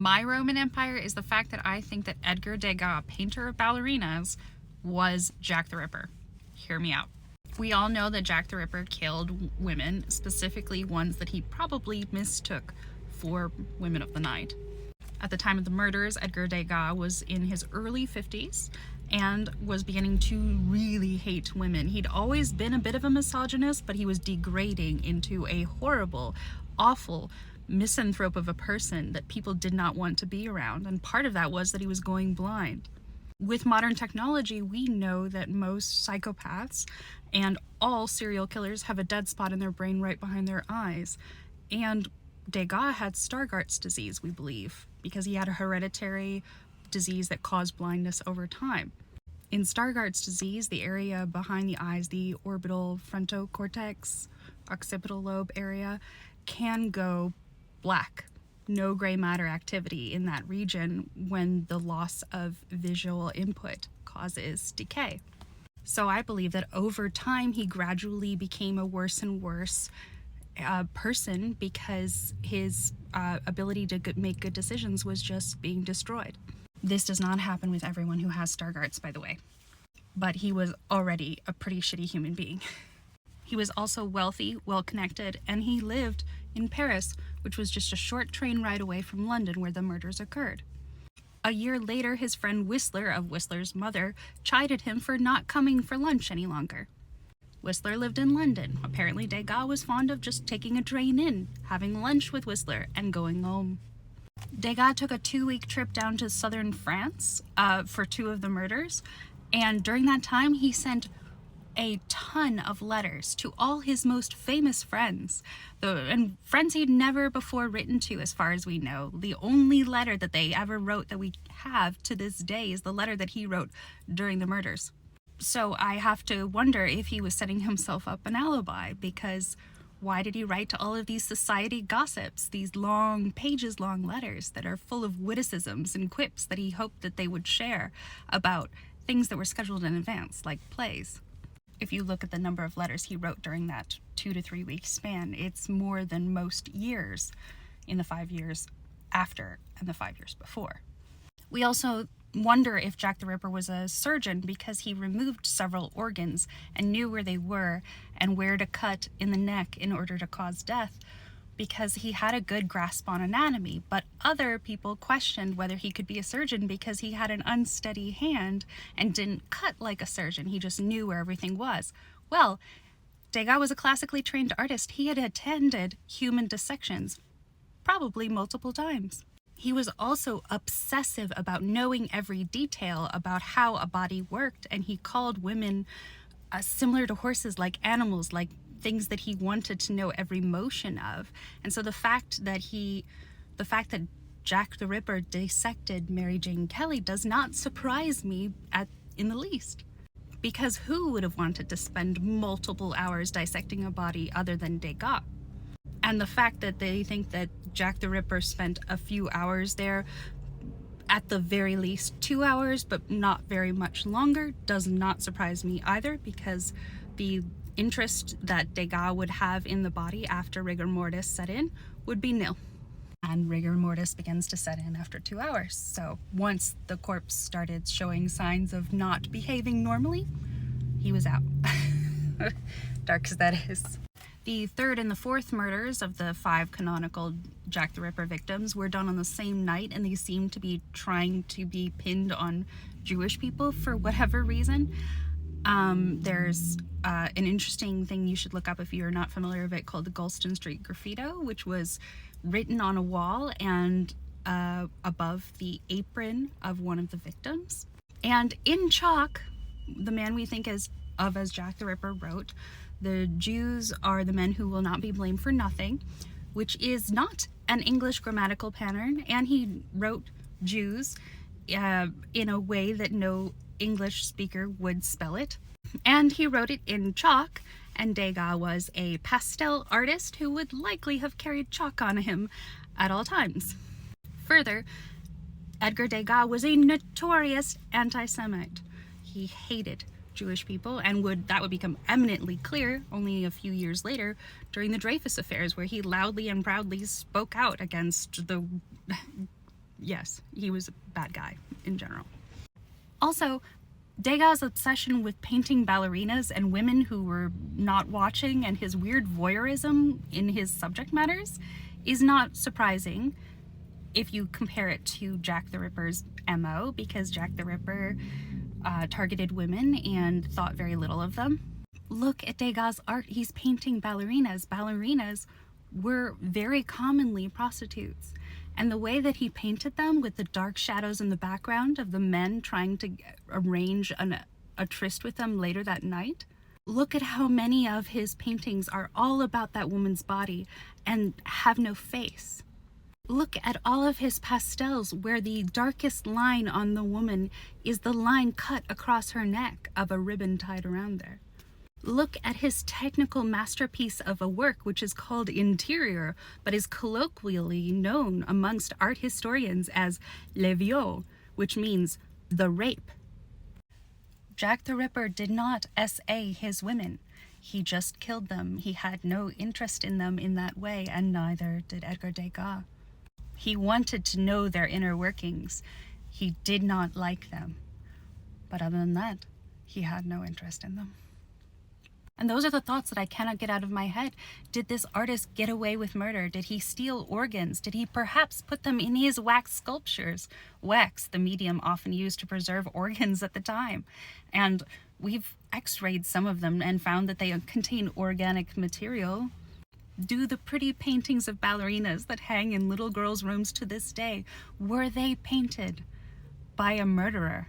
My Roman Empire is the fact that I think that Edgar Degas, painter of ballerinas, was Jack the Ripper. Hear me out. We all know that Jack the Ripper killed women, specifically ones that he probably mistook for women of the night. At the time of the murders, Edgar Degas was in his early 50s and was beginning to really hate women. He'd always been a bit of a misogynist, but he was degrading into a horrible, awful misanthrope of a person that people did not want to be around. And part of that was that he was going blind. With modern technology, we know that most psychopaths and all serial killers have a dead spot in their brain right behind their eyes. And Degas had Stargardt's disease, we believe, because he had a hereditary disease that caused blindness over time. In Stargardt's disease, the area behind the eyes, the orbital frontocortex, occipital lobe area, can go black. No gray matter activity in that region when the loss of visual input causes decay. So I believe that over time he gradually became a worse and worse person because his ability to make good decisions was just being destroyed. This does not happen with everyone who has Stargardt's, by the way, but he was already a pretty shitty human being. He was also wealthy, well-connected, and he lived in Paris, which was just a short train ride away from London where the murders occurred. A year later, his friend Whistler of Whistler's mother chided him for not coming for lunch any longer. Whistler lived in London. Apparently Degas was fond of just taking a train in, having lunch with Whistler, and going home. Degas took a 2-week trip down to southern France for 2 of the murders, and during that time he sent a ton of letters to all his most famous friends, and friends he'd never before written to, as far as we know. The only letter that they ever wrote that we have to this day is the letter that he wrote during the murders. So I have to wonder if he was setting himself up an alibi, because why did he write to all of these society gossips, these long, pages-long letters that are full of witticisms and quips that he hoped that they would share about things that were scheduled in advance, like plays? If you look at the number of letters he wrote during that 2 to 3 week span, it's more than most years in the 5 years after and the 5 years before. We also wonder if Jack the Ripper was a surgeon because he removed several organs and knew where they were and where to cut in the neck in order to cause death, because he had a good grasp on anatomy. But other people questioned whether he could be a surgeon because he had an unsteady hand and didn't cut like a surgeon. He just knew where everything was. Well, Degas was a classically trained artist. He had attended human dissections, probably multiple times. He was also obsessive about knowing every detail about how a body worked, and he called women similar to horses, like animals, like things that he wanted to know every motion of. And so the fact that Jack the Ripper dissected Mary Jane Kelly does not surprise me in the least, because who would have wanted to spend multiple hours dissecting a body other than Degas? And the fact that they think that Jack the Ripper spent a few hours there, at the very least 2 hours, but not very much longer, does not surprise me either, because the interest that Degas would have in the body after rigor mortis set in would be nil. And rigor mortis begins to set in after 2 hours. So once the corpse started showing signs of not behaving normally, he was out. Dark as that is. The 3rd and the 4th murders of the 5 canonical Jack the Ripper victims were done on the same night, and they seem to be trying to be pinned on Jewish people for whatever reason. There's an interesting thing you should look up if you're not familiar with it, called the Golston Street Graffito, which was written on a wall and above the apron of one of the victims. And in chalk, the man we think of as Jack the Ripper wrote, "The Jews are the men who will not be blamed for nothing," which is not an English grammatical pattern, and he wrote Jews in a way that no English speaker would spell it. And he wrote it in chalk, and Degas was a pastel artist who would likely have carried chalk on him at all times. Further, Edgar Degas was a notorious anti-Semite. He hated Jewish people, and that would become eminently clear only a few years later during the Dreyfus affairs, where he loudly and proudly spoke out against the yes, he was a bad guy in general. Also, Degas' obsession with painting ballerinas and women who were not watching, and his weird voyeurism in his subject matters, is not surprising if you compare it to Jack the Ripper's MO, because Jack the Ripper targeted women and thought very little of them. Look at Degas' art. He's painting ballerinas. Ballerinas were very commonly prostitutes. And the way that he painted them, with the dark shadows in the background of the men trying to arrange a tryst with them later that night. Look at how many of his paintings are all about that woman's body and have no face. Look at all of his pastels, where the darkest line on the woman is the line cut across her neck of a ribbon tied around there. Look at his technical masterpiece of a work which is called Interior, but is colloquially known amongst art historians as Le Viol, which means the rape. Jack the Ripper did not SA his women. He just killed them. He had no interest in them in that way, and neither did Edgar Degas. He wanted to know their inner workings. He did not like them. But other than that, he had no interest in them. And those are the thoughts that I cannot get out of my head. Did this artist get away with murder? Did he steal organs? Did he perhaps put them in his wax sculptures? Wax, the medium often used to preserve organs at the time. And we've x-rayed some of them and found that they contain organic material. Do the pretty paintings of ballerinas that hang in little girls' rooms to this day, were they painted by a murderer?